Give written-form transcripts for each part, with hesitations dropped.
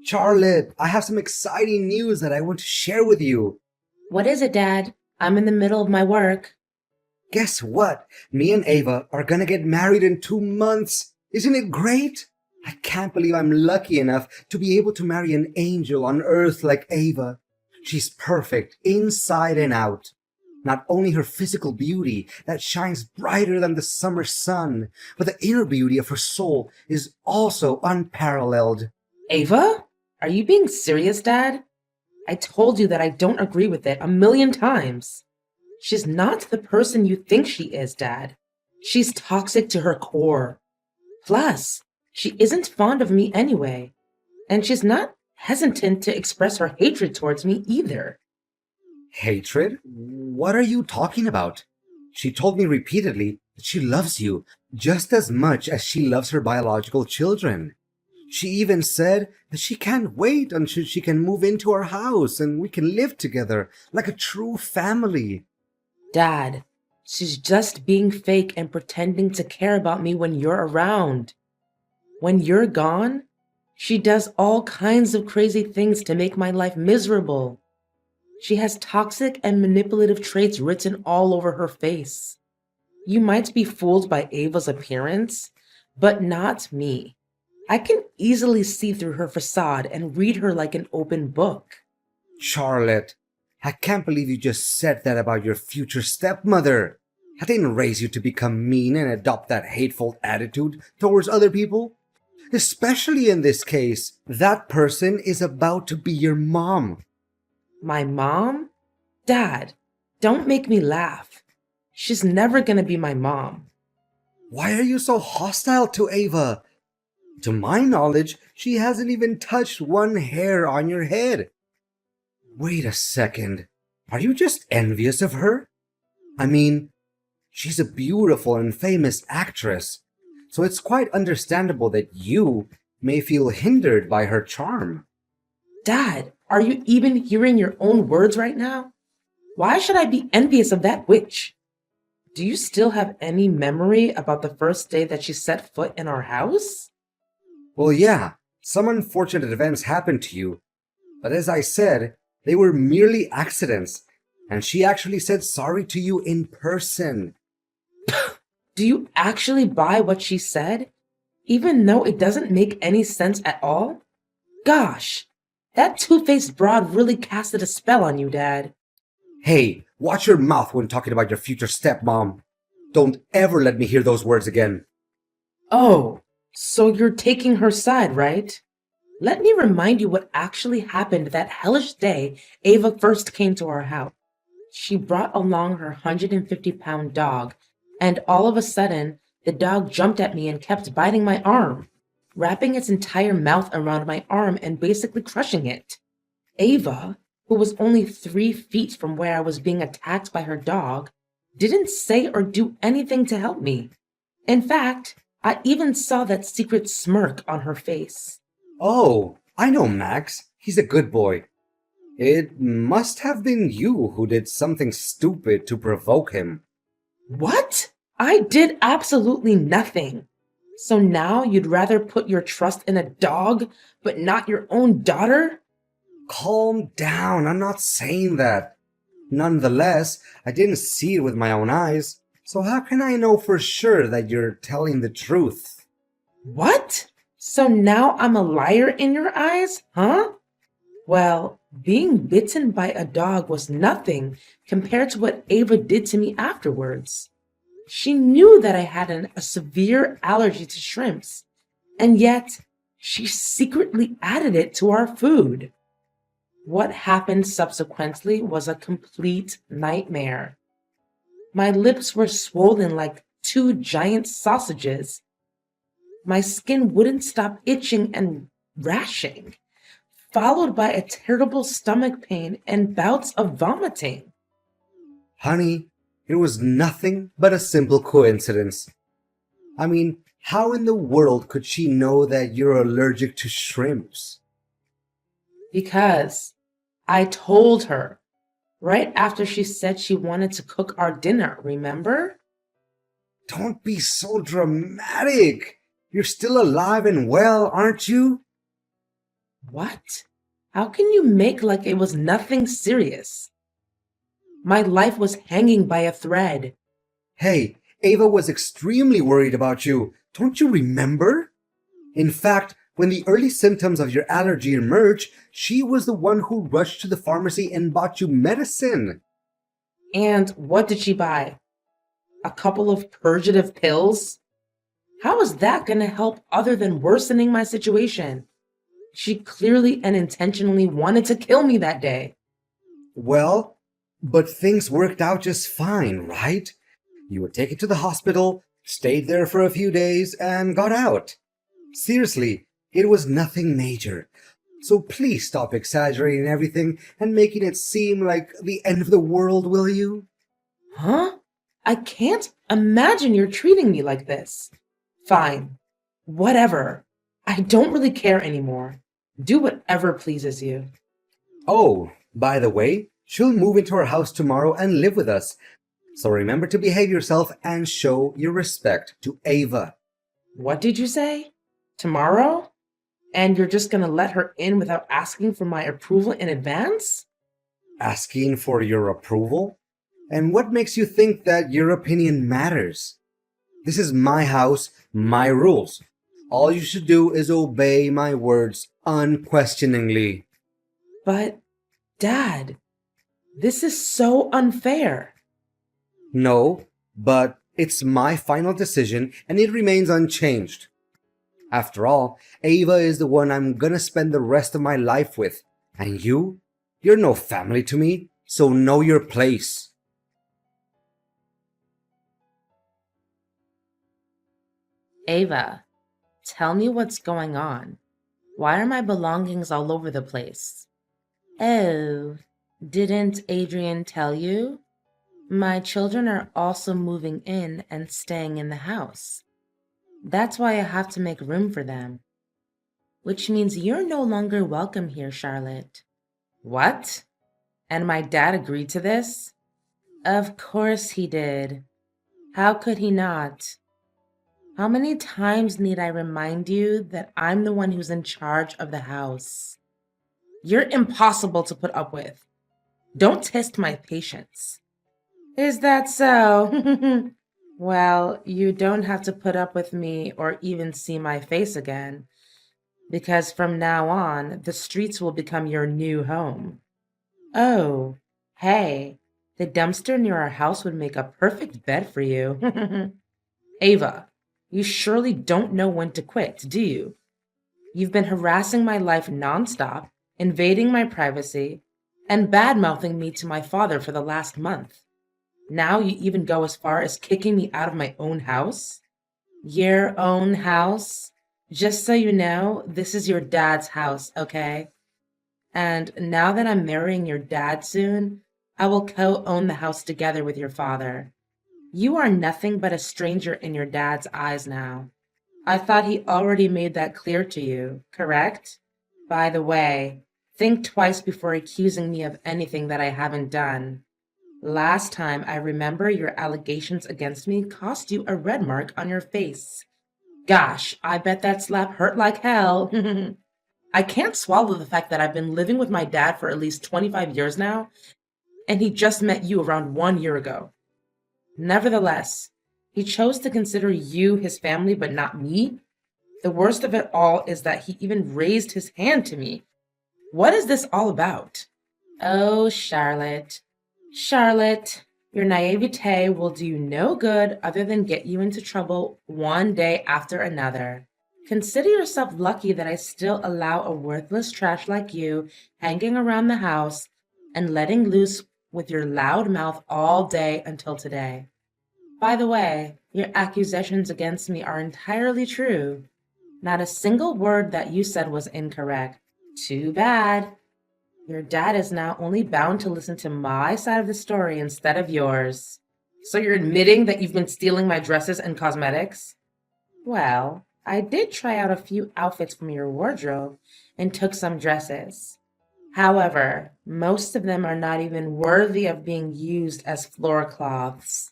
Charlotte, I have some exciting news that I want to share with you. What is it, Dad? I'm in the middle of my work. Guess what? Me and Ava are gonna get married in 2 months. Isn't it great? I can't believe I'm lucky enough to be able to marry an angel on earth like Ava. She's perfect inside and out. Not only her physical beauty that shines brighter than the summer sun, but the inner beauty of her soul is also unparalleled. Ava? Are you being serious, Dad? I told you that I don't agree with it a million times. She's not the person you think she is, Dad. She's toxic to her core. Plus, she isn't fond of me anyway, and she's not hesitant to express her hatred towards me either. Hatred? What are you talking about? She told me repeatedly that she loves you just as much as she loves her biological children. She even said that she can't wait until she can move into our house and we can live together like a true family. Dad, she's just being fake and pretending to care about me when you're around. When you're gone, she does all kinds of crazy things to make my life miserable. She has toxic and manipulative traits written all over her face. You might be fooled by Ava's appearance, but not me. I can easily see through her facade and read her like an open book. Charlotte, I can't believe you just said that about your future stepmother. I didn't raise you to become mean and adopt that hateful attitude towards other people. Especially in this case, that person is about to be your mom. My mom? Dad, don't make me laugh. She's never gonna be my mom. Why are you so hostile to Ava? To my knowledge, she hasn't even touched one hair on your head. Wait a second. Are you just envious of her? I mean, she's a beautiful and famous actress, so it's quite understandable that you may feel hindered by her charm. Dad, are you even hearing your own words right now? Why should I be envious of that witch? Do you still have any memory about the first day that she set foot in our house? Well, yeah, some unfortunate events happened to you, but as I said, they were merely accidents, and she actually said sorry to you in person. Do you actually buy what she said, even though it doesn't make any sense at all? Gosh, that two-faced broad really casted a spell on you, Dad. Hey, watch your mouth when talking about your future stepmom. Don't ever let me hear those words again. Oh, so you're taking her side, right? Let me remind you what actually happened that hellish day Ava first came to our house. She brought along her 150-pound dog, and all of a sudden, the dog jumped at me and kept biting my arm, wrapping its entire mouth around my arm and basically crushing it. Ava, who was only 3 feet from where I was being attacked by her dog, didn't say or do anything to help me. In fact, I even saw that secret smirk on her face. Oh, I know Max. He's a good boy. It must have been you who did something stupid to provoke him. What? I did absolutely nothing. So now you'd rather put your trust in a dog, but not your own daughter? Calm down, I'm not saying that. Nonetheless, I didn't see it with my own eyes, so how can I know for sure that you're telling the truth? What? So now I'm a liar in your eyes, huh? Well, being bitten by a dog was nothing compared to what Ava did to me afterwards. She knew that I had a severe allergy to shrimps, and yet she secretly added it to our food. What happened subsequently was a complete nightmare. My lips were swollen like two giant sausages. My skin wouldn't stop itching and rashing, followed by a terrible stomach pain and bouts of vomiting. Honey, it was nothing but a simple coincidence. I mean, how in the world could she know that you're allergic to shrimps? Because I told her right after she said she wanted to cook our dinner, remember? Don't be so dramatic. You're still alive and well, aren't you? What? How can you make like it was nothing serious? My life was hanging by a thread. Hey, Ava was extremely worried about you. Don't you remember? In fact, when the early symptoms of your allergy emerged, she was the one who rushed to the pharmacy and bought you medicine. And what did she buy? A couple of purgative pills? How is that going to help other than worsening my situation? She clearly and intentionally wanted to kill me that day. Well, but things worked out just fine, right? You were taken to the hospital, stayed there for a few days, and got out. Seriously, it was nothing major. So please stop exaggerating everything and making it seem like the end of the world, will you? Huh? I can't imagine you're treating me like this. Fine. Whatever. I don't really care anymore. Do whatever pleases you. Oh, by the way, she'll move into our house tomorrow and live with us. So remember to behave yourself and show your respect to Ava. What did you say? Tomorrow? And you're just gonna let her in without asking for my approval in advance? Asking for your approval? And what makes you think that your opinion matters? This is my house, my rules. All you should do is obey my words unquestioningly. But, Dad, this is so unfair. No, but it's my final decision and it remains unchanged. After all, Ava is the one I'm gonna spend the rest of my life with. And you're no family to me, so know your place. Ava, tell me what's going on. Why are my belongings all over the place? Oh, didn't Adrian tell you? My children are also moving in and staying in the house. That's why I have to make room for them. Which means you're no longer welcome here, Charlotte. What? And my dad agreed to this? Of course he did. How could he not? How many times need I remind you that I'm the one who's in charge of the house? You're impossible to put up with. Don't test my patience. Is that so? Well, you don't have to put up with me or even see my face again, because from now on, the streets will become your new home. Oh, hey, the dumpster near our house would make a perfect bed for you. Ava, you surely don't know when to quit, do you? You've been harassing my life nonstop, invading my privacy, and bad-mouthing me to my father for the last month. Now you even go as far as kicking me out of my own house? Your own house? Just so you know, this is your dad's house, okay? And now that I'm marrying your dad soon, I will co-own the house together with your father. You are nothing but a stranger in your dad's eyes now. I thought he already made that clear to you, correct? By the way, think twice before accusing me of anything that I haven't done. Last time I remember your allegations against me cost you a red mark on your face. Gosh, I bet that slap hurt like hell. I can't swallow the fact that I've been living with my dad for at least 25 years now, and he just met you around 1 year ago. Nevertheless, he chose to consider you his family but not me. The worst of it all is that he even raised his hand to me. What is this all about? Oh, Charlotte. Charlotte, your naivete will do you no good other than get you into trouble one day after another. Consider yourself lucky that I still allow a worthless trash like you hanging around the house and letting loose with your loud mouth all day until today. By the way, your accusations against me are entirely true. Not a single word that you said was incorrect. Too bad. Your dad is now only bound to listen to my side of the story instead of yours. So you're admitting that you've been stealing my dresses and cosmetics? Well, I did try out a few outfits from your wardrobe and took some dresses. However, most of them are not even worthy of being used as floor cloths.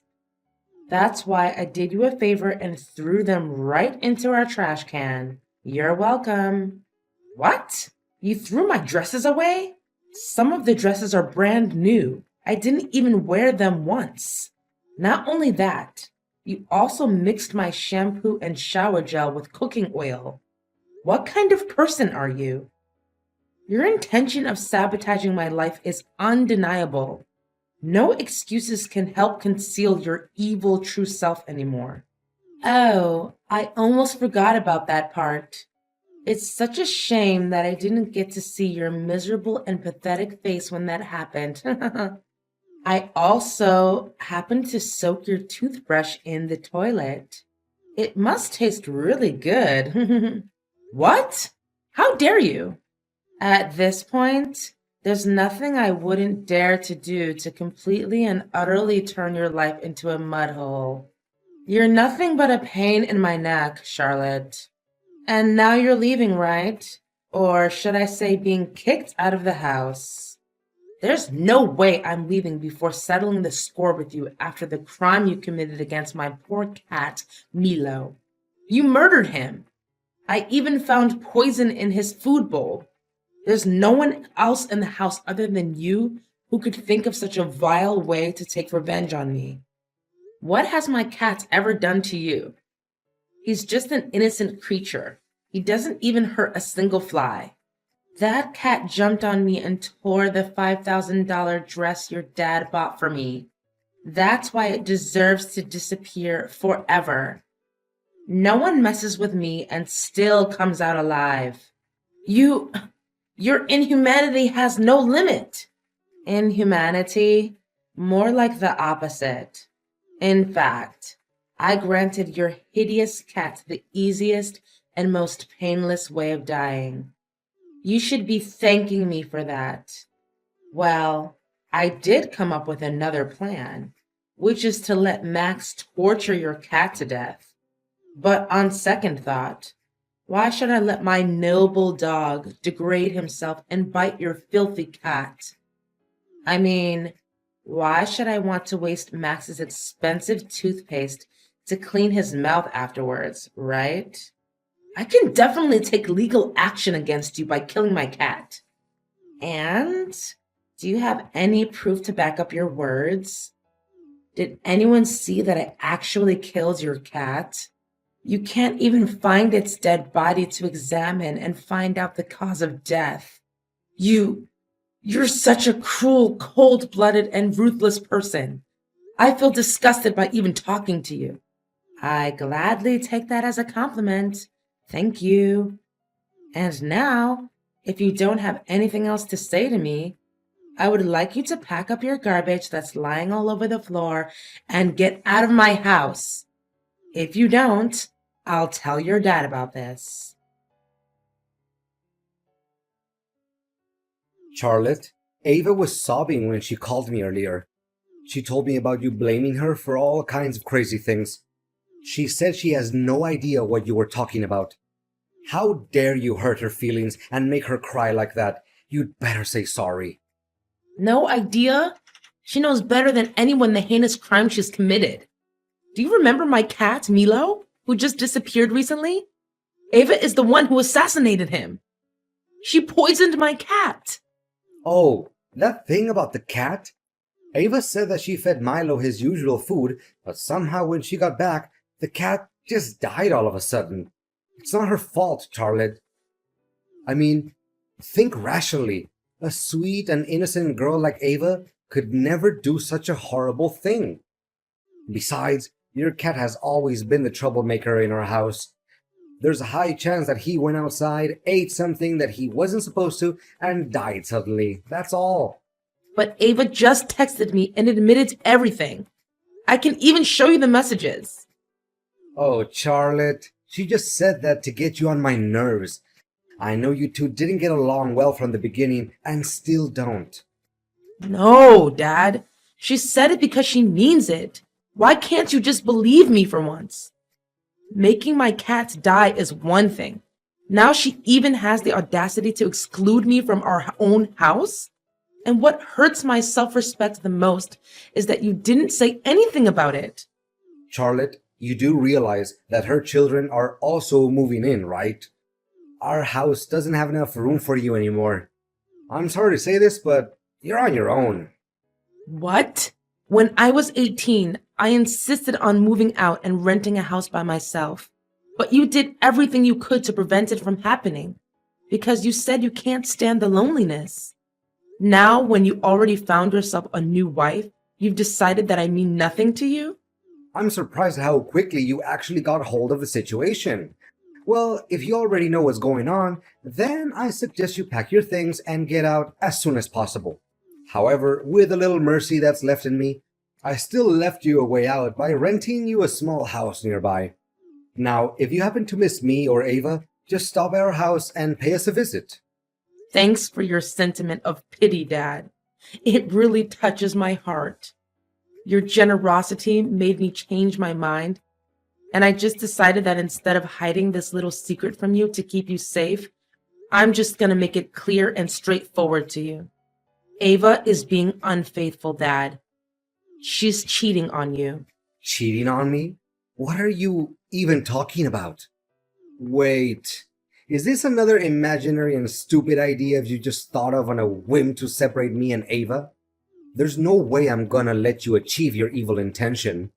That's why I did you a favor and threw them right into our trash can. You're welcome. What? You threw my dresses away? Some of the dresses are brand new. I didn't even wear them once. Not only that, you also mixed my shampoo and shower gel with cooking oil. What kind of person are you? Your intention of sabotaging my life is undeniable. No excuses can help conceal your evil true self anymore. Oh, I almost forgot about that part. It's such a shame that I didn't get to see your miserable and pathetic face when that happened. I also happened to soak your toothbrush in the toilet. It must taste really good. What? How dare you? At this point, there's nothing I wouldn't dare to do to completely and utterly turn your life into a mud hole. You're nothing but a pain in my neck, Charlotte. And now you're leaving, right? Or should I say being kicked out of the house? There's no way I'm leaving before settling the score with you after the crime you committed against my poor cat, Milo. You murdered him. I even found poison in his food bowl. There's no one else in the house other than you who could think of such a vile way to take revenge on me. What has my cat ever done to you? He's just an innocent creature. He doesn't even hurt a single fly. That cat jumped on me and tore the $5,000 dress your dad bought for me. That's why it deserves to disappear forever. No one messes with me and still comes out alive. Your inhumanity has no limit. Inhumanity? More like the opposite. In fact, I granted your hideous cat the easiest and most painless way of dying. You should be thanking me for that. Well, I did come up with another plan, which is to let Max torture your cat to death. But on second thought, why should I let my noble dog degrade himself and bite your filthy cat? I mean, why should I want to waste Max's expensive toothpaste to clean his mouth afterwards, right? I can definitely take legal action against you by killing my cat. And do you have any proof to back up your words? Did anyone see that I actually killed your cat? You can't even find its dead body to examine and find out the cause of death. You're such a cruel, cold-blooded, and ruthless person. I feel disgusted by even talking to you. I gladly take that as a compliment. Thank you. And now, if you don't have anything else to say to me, I would like you to pack up your garbage that's lying all over the floor and get out of my house. If you don't, I'll tell your dad about this. Charlotte, Ava was sobbing when she called me earlier. She told me about you blaming her for all kinds of crazy things. She said she has no idea what you were talking about. How dare you hurt her feelings and make her cry like that? You'd better say sorry. No idea? She knows better than anyone the heinous crime she's committed. Do you remember my cat, Milo, who just disappeared recently? Ava is the one who assassinated him. She poisoned my cat. Oh, that thing about the cat? Ava said that she fed Milo his usual food, but somehow when she got back, the cat just died all of a sudden. It's not her fault, Charlotte. I mean, think rationally. A sweet and innocent girl like Ava could never do such a horrible thing. Besides, your cat has always been the troublemaker in our house. There's a high chance that he went outside, ate something that he wasn't supposed to, and died suddenly. That's all. But Ava just texted me and admitted to everything. I can even show you the messages. Oh, Charlotte, she just said that to get you on my nerves. I know you two didn't get along well from the beginning and still don't. No, Dad. She said it because she means it. Why can't you just believe me for once? Making my cat die is one thing. Now she even has the audacity to exclude me from our own house? And what hurts my self-respect the most is that you didn't say anything about it. Charlotte, you do realize that her children are also moving in, right? Our house doesn't have enough room for you anymore. I'm sorry to say this, but you're on your own. What? When I was 18, I insisted on moving out and renting a house by myself. But you did everything you could to prevent it from happening because you said you can't stand the loneliness. Now, when you already found yourself a new wife, you've decided that I mean nothing to you? I'm surprised at how quickly you actually got hold of the situation. Well, if you already know what's going on, then I suggest you pack your things and get out as soon as possible. However, with a little mercy that's left in me, I still left you a way out by renting you a small house nearby. Now, if you happen to miss me or Ava, just stop at our house and pay us a visit. Thanks for your sentiment of pity, Dad. It really touches my heart. Your generosity made me change my mind, and I just decided that instead of hiding this little secret from you to keep you safe, I'm just going to make it clear and straightforward to you. Ava is being unfaithful, Dad. She's cheating on you. Cheating on me? What are you even talking about? Wait, is this another imaginary and stupid idea you just thought of on a whim to separate me and Ava? There's no way I'm gonna let you achieve your evil intention.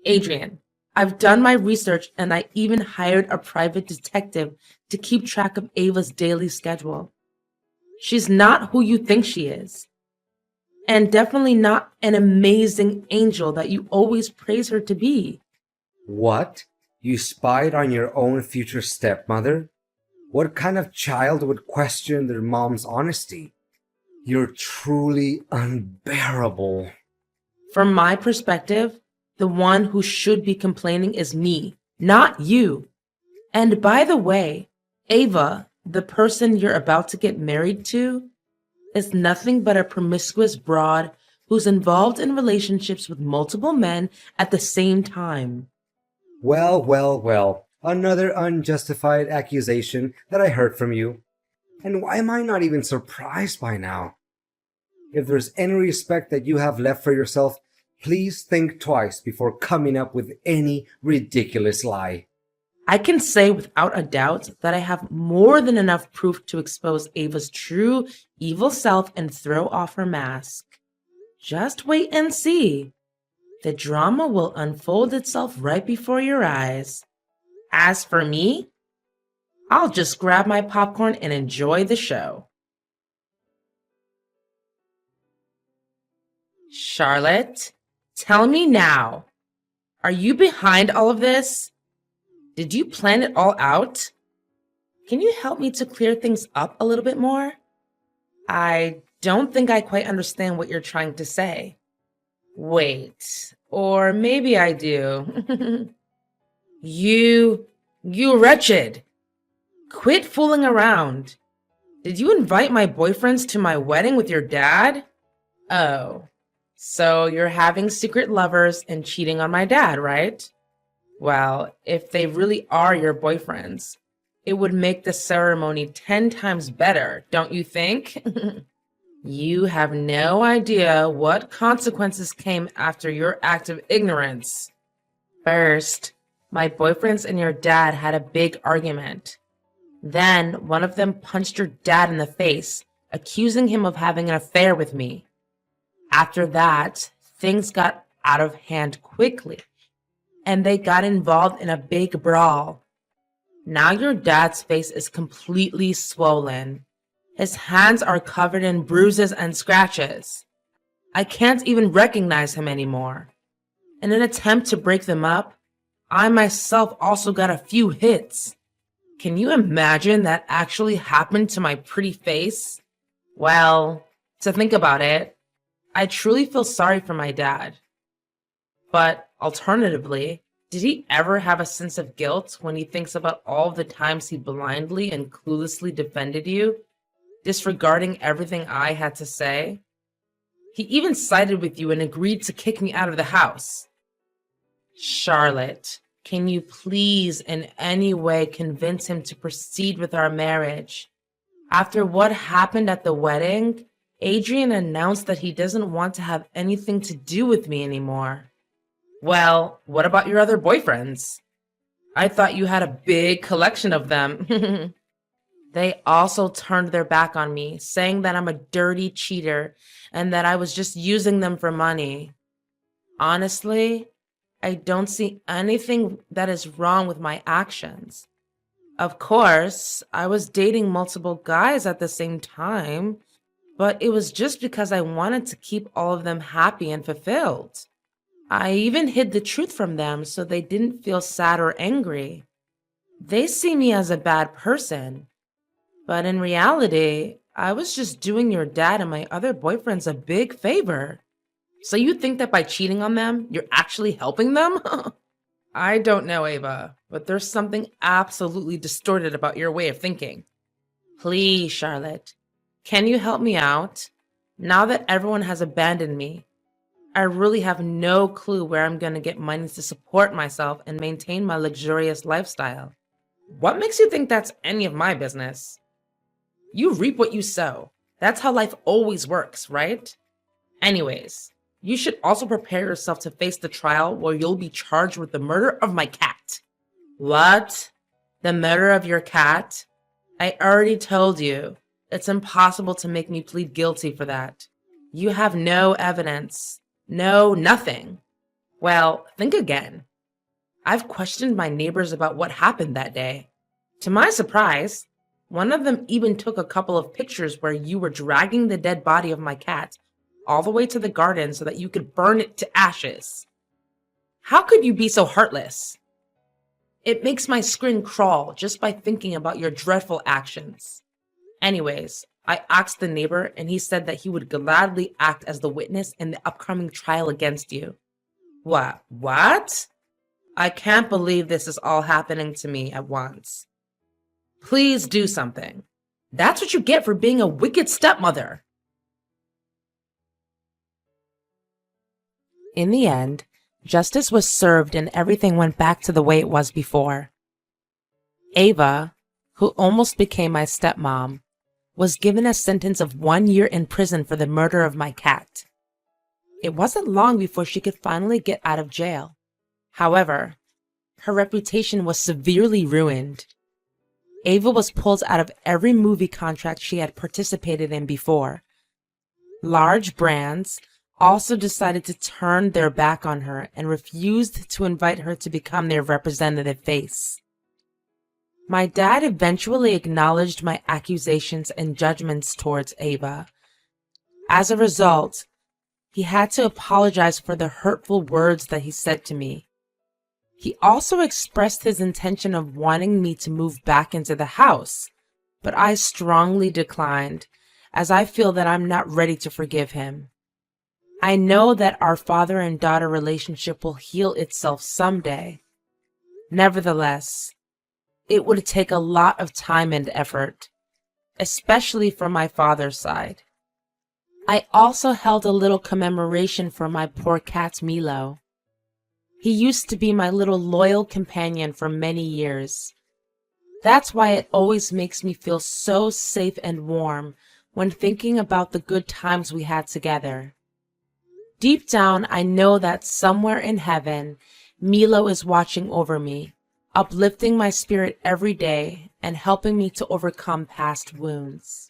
Adrian, I've done my research and I even hired a private detective to keep track of Ava's daily schedule. She's not who you think she is. And definitely not an amazing angel that you always praise her to be. What? You spied on your own future stepmother? What kind of child would question their mom's honesty? You're truly unbearable. From my perspective, the one who should be complaining is me, not you. And by the way, Ava, the person you're about to get married to, is nothing but a promiscuous broad who's involved in relationships with multiple men at the same time. Well, another unjustified accusation that I heard from you. And why am I not even surprised by now? If there's any respect that you have left for yourself, please think twice before coming up with any ridiculous lie. I can say without a doubt that I have more than enough proof to expose Ava's true evil self and throw off her mask. Just wait and see. The drama will unfold itself right before your eyes. As for me, I'll just grab my popcorn and enjoy the show. Charlotte, tell me now, are you behind all of this? Did you plan it all out? Can you help me to clear things up a little bit more? I don't think I quite understand what you're trying to say. Wait, or maybe I do. You wretched. Quit fooling around. Did you invite my boyfriends to my wedding with your dad? Oh, so you're having secret lovers and cheating on my dad, right? Well, if they really are your boyfriends, it would make the ceremony 10 times better, don't you think? You have no idea what consequences came after your act of ignorance. First, my boyfriends and your dad had a big argument. Then, one of them punched your dad in the face, accusing him of having an affair with me. After that, things got out of hand quickly, and they got involved in a big brawl. Now your dad's face is completely swollen. His hands are covered in bruises and scratches. I can't even recognize him anymore. In an attempt to break them up, I myself also got a few hits. Can you imagine that actually happened to my pretty face? Well, to think about it, I truly feel sorry for my dad. But alternatively, did he ever have a sense of guilt when he thinks about all the times he blindly and cluelessly defended you, disregarding everything I had to say? He even sided with you and agreed to kick me out of the house. Charlotte, can you please in any way convince him to proceed with our marriage? After what happened at the wedding, Adrian announced that he doesn't want to have anything to do with me anymore. Well, what about your other boyfriends? I thought you had a big collection of them. They also turned their back on me, saying that I'm a dirty cheater and that I was just using them for money. Honestly, I don't see anything that is wrong with my actions. Of course, I was dating multiple guys at the same time, but it was just because I wanted to keep all of them happy and fulfilled. I even hid the truth from them so they didn't feel sad or angry. They see me as a bad person, but in reality, I was just doing your dad and my other boyfriends a big favor. So you think that by cheating on them, you're actually helping them? I don't know, Ava, but there's something absolutely distorted about your way of thinking. Please, Charlotte, can you help me out? Now that everyone has abandoned me, I really have no clue where I'm going to get money to support myself and maintain my luxurious lifestyle. What makes you think that's any of my business? You reap what you sow. That's how life always works, right? Anyways, you should also prepare yourself to face the trial where you'll be charged with the murder of my cat. What? The murder of your cat? I already told you. It's impossible to make me plead guilty for that. You have no evidence. No, nothing. Well, think again. I've questioned my neighbors about what happened that day. To my surprise, one of them even took a couple of pictures where you were dragging the dead body of my cat all the way to the garden so that you could burn it to ashes. How could you be so heartless? It makes my skin crawl just by thinking about your dreadful actions. Anyways, I asked the neighbor and he said that he would gladly act as the witness in the upcoming trial against you. What? I can't believe this is all happening to me at once. Please do something. That's what you get for being a wicked stepmother. In the end, justice was served and everything went back to the way it was before. Ava, who almost became my stepmom, was given a sentence of 1 year in prison for the murder of my cat. It wasn't long before she could finally get out of jail. However, her reputation was severely ruined. Ava was pulled out of every movie contract she had participated in before. Large brands also decided to turn their back on her and refused to invite her to become their representative face. My dad eventually acknowledged my accusations and judgments towards Ava. As a result, he had to apologize for the hurtful words that he said to me. He also expressed his intention of wanting me to move back into the house, but I strongly declined, as I feel that I'm not ready to forgive him. I know that our father and daughter relationship will heal itself someday. Nevertheless, it would take a lot of time and effort, especially from my father's side. I also held a little commemoration for my poor cat Milo. He used to be my little loyal companion for many years. That's why it always makes me feel so safe and warm when thinking about the good times we had together. Deep down, I know that somewhere in heaven, Milo is watching over me, uplifting my spirit every day and helping me to overcome past wounds.